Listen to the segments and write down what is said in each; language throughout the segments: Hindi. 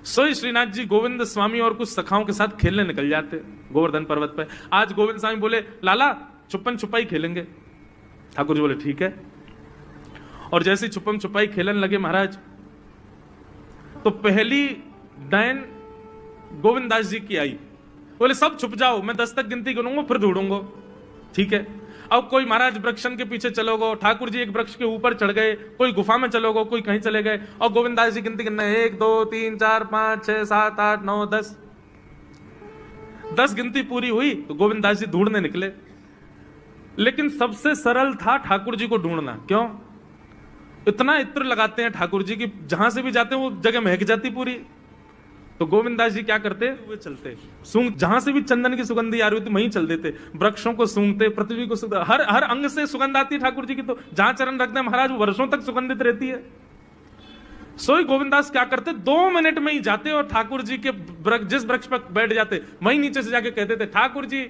सोई श्रीनाथ जी गोविंद स्वामी और कुछ सखाओं के साथ खेलने निकल जाते गोवर्धन पर्वत पे। आज गोविंद स्वामी बोले लाला छुपन छुपाई खेलेंगे। ठाकुर जी बोले ठीक है। और जैसे छुपन छुपाई खेलने लगे महाराज, तो पहली डायन गोविंद दास जी की आई। बोले सब छुप जाओ, मैं 10 तक गिनती गिनूंगा फिर ढूंढूंगा। ठीक है। अब कोई महाराज वृक्षन के पीछे चलोगो, ठाकुर जी एक वृक्ष के ऊपर चढ़ गए, कोई गुफा में चलोगो, कोई कहीं चले गए, और गोविंद दास जी गिनती गिनना 1 2 3 4 5 6 7 8 9 10 गिनती पूरी हुई तो गोविंद दास जी ढूंढने निकले। लेकिन सबसे सरल था ठाकुर जी को ढूंढना। क्यों? इतना इत्र लगाते हैं ठाकुर जी की जहां से भी जाते हैं वो जगह महक जाती पूरी। तो गोविंद दास जी क्या करते, वे चलते सूंघ, जहां से भी चंदन की सुगंधी आ रही होती वहीं चल देते, वृक्षों को सूंघते, पृथ्वी को हर हर अंग से सुगंध आती है ठाकुर जी की। तो जहां चरण रखते हैं महाराज वो वर्षों तक सुगंधित रहती है। सोई गोविंद दास क्या करते, 2 मिनट में ही जाते और ठाकुर जी के जिस वृक्ष पर बैठ जाते वहीं नीचे से जाके कहते थे ठाकुर जी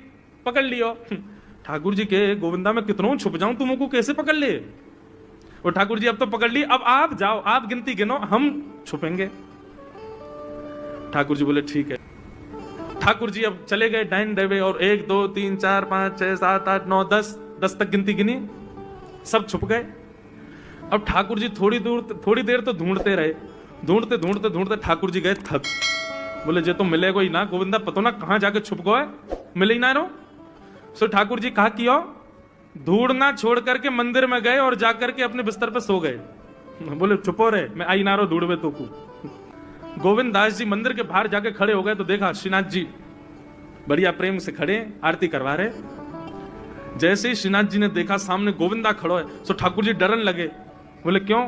पकड़ लियो। ठाकुर जी के गोविंदा में कितनों छुप जाऊं, तुमको कैसे पकड़ ले। और ठाकुर जी अब तो पकड़ ली, अब आप जाओ, आप गिनती गिनो, हम छुपेंगे। ठाकुर जी बोले ठीक है। ठाकुर जी अब चले गए डाइन देवे और 1 2 3 4 5 6 7 8 9 10 तक गिनती गिनी, सब छुप गए। अब ठाकुर जी थोड़ी देर तो ढूंढते रहे, ढूंढते ढूंढते ढूंढते ठाकुर जी गए थक। बोले जे तो मिलेगा ही ना गोविंदा, पतो ना कहां जाके छुप गए, मिले ही ना रो। सो ठाकुर जी कहा किया, ढूंढना छोड़ करके मंदिर में गए और जाकर के अपने बिस्तर पे सो गए। बोले चुपो रहे, मैं आई ना रो ढूंढवे तो को। गोविंद दास जी मंदिर के बाहर जाके खड़े हो गए तो देखा श्रीनाथ जी बढ़िया प्रेम से खड़े आरती करवा रहे। जैसे ही श्रीनाथ जी ने देखा सामने गोविंदा खड़ो है, तो ठाकुर जी डरन लगे। बोले क्यों?